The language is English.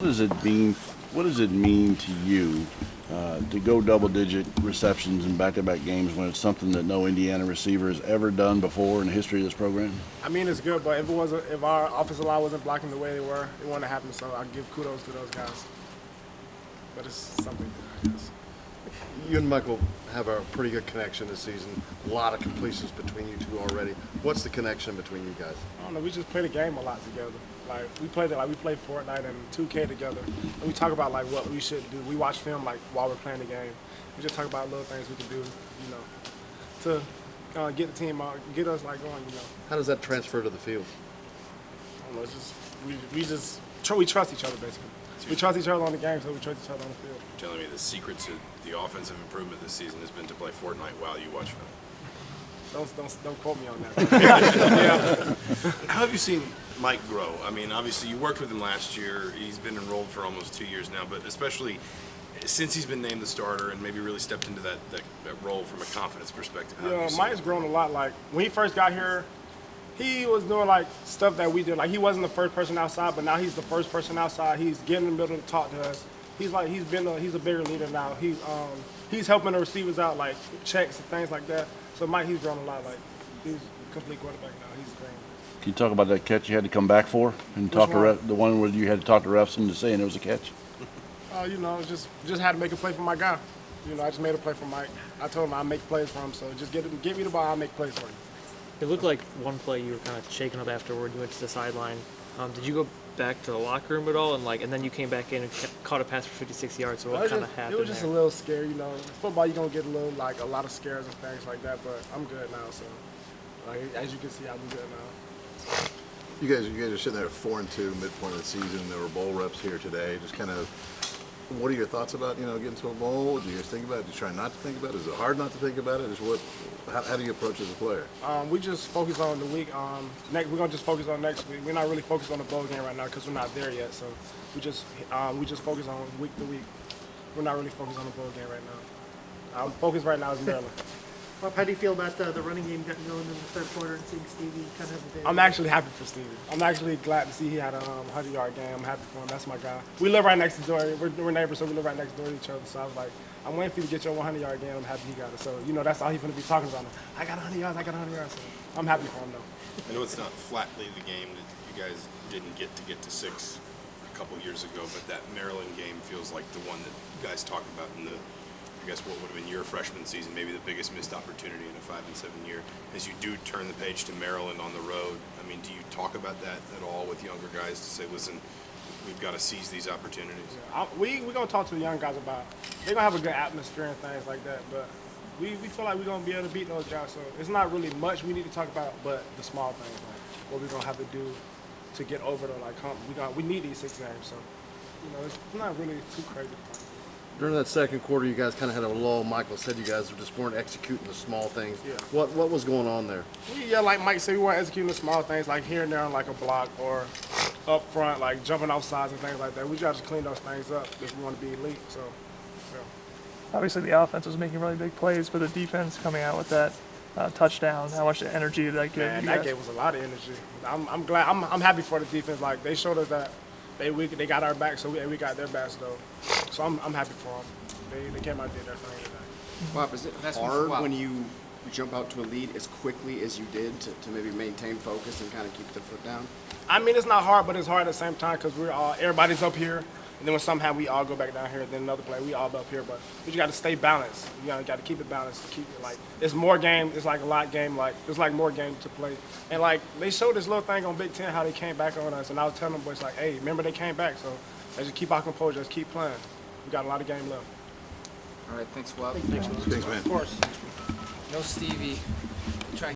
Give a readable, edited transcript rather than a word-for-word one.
What does it mean? What does it mean to you to go double-digit receptions in back-to-back games when it's something that no Indiana receiver has ever done before in the history of this program? I mean, it's good, but if our offensive line wasn't blocking the way they were, it wouldn't happen. So I give kudos to those guys. But it's something, I guess. You and Michael have a pretty good connection this season. A lot of completions between you two already. What's the connection between you guys? I don't know. We just play the game a lot together. We play Fortnite and 2K together, and we talk about what we should do. We watch film while we're playing the game. We just talk about little things we can do, to get the team out, get us going. How does that transfer to the field? I don't know. It's just we trust each other basically. We trust each other on the game, so we trust each other on the field. Telling me the secret to the offensive improvement this season has been to play Fortnite while you watch film. Don't quote me on that. How have you seen Mike grow? I mean, obviously you worked with him last year. He's been enrolled for almost 2 years now, but especially since he's been named the starter and maybe really stepped into that role from a confidence perspective. Yeah, Mike's grown a lot. When he first got here, he was doing stuff that we did. He wasn't the first person outside, but now he's the first person outside. He's getting in the middle to talk to us. He's a bigger leader now. He's helping the receivers out, checks and things like that. So Mike, he's grown a lot. He's a complete quarterback now. He's grown. Can you talk about that catch you had to come back for and talk to the one where you had to talk to refs into saying it was a catch? Just had to make a play for my guy. I just made a play for Mike. I told him I'd make plays for him. So just get me the ball, I'll make plays for you. It looked like one play you were kind of shaken up afterward. You went to the sideline. Did you go back to the locker room at all? And then you came back in and caught a pass for 56 yards. So what kind of happened? It was just there? a little scary. Football, you're gonna get a lot of scares and things like that. But I'm good now. So as you can see, I'm good now. You guys are sitting there at 4-2, midpoint of the season. There were bowl reps here today. Just kind of, what are your thoughts about getting to a bowl? Do you guys think about it? Do you try not to think about it? Is it hard not to think about it? How do you approach it as a player? We just focus on the week. We're gonna just focus on next week. We're not really focused on the bowl game right now because we're not there yet. So we just focus on week to week. We're not really focused on the bowl game right now. Our focus right now is Maryland. Whop, how do you feel about the running game getting going in the third quarter and seeing Stevie kind of have a day? I'm actually happy for Stevie. I'm actually glad to see he had a 100-yard game. I'm happy for him. That's my guy. We live right next door. We're neighbors, so we live right next door to each other. So I was like, I'm waiting for you to get your 100-yard game. I'm happy he got it. So, that's all he's going to be talking about. I got 100 yards. I got 100 yards. So I'm happy for him, though. I know it's not flatly the game that you guys didn't get to 6 a couple years ago, but that Maryland game feels like the one that you guys talk about in I guess what would have been your freshman season, maybe the biggest missed opportunity in a 5-7 year, as you do turn the page to Maryland on the road. I mean, do you talk about that at all with younger guys to say, listen, we've got to seize these opportunities? We're going to talk to the young guys about it. They're going to have a good atmosphere and things like that, but we feel like we're going to be able to beat those guys. So it's not really much we need to talk about, but the small things, what we're going to have to do to get over the hump. We need these 6 games, so it's not really too crazy. During that second quarter, you guys kind of had a lull. Michael said you guys just weren't executing the small things. Yeah. What was going on there? Like Mike said, we weren't executing the small things, like here and there on a block or up front, jumping off sides and things like that. We got to clean those things up if we want to be elite. So, yeah. Obviously, the offense was making really big plays, but the defense coming out with that touchdown, how much energy did that give you guys? That gave us a lot of energy. I'm glad. I'm happy for the defense. They showed us that they got our back, so we got their backs though. So I'm happy for them. They came out and did their thing today. Whop, is it hard when you jump out to a lead as quickly as you did to maybe maintain focus and kind of keep the foot down? I mean, it's not hard, but it's hard at the same time because everybody's up here, and then when something happens, we all go back down here. Then another play, we all up here, but you got to stay balanced. You got to keep it balanced to keep it it's more game. It's a lot game. It's more game to play. And they showed this little thing on Big Ten how they came back on us, and I was telling them boys hey, remember they came back, so let's just keep our composure. Let's keep playing. We got a lot of game left. All right, thanks, Whop. Thanks, man. Of course. No Stevie.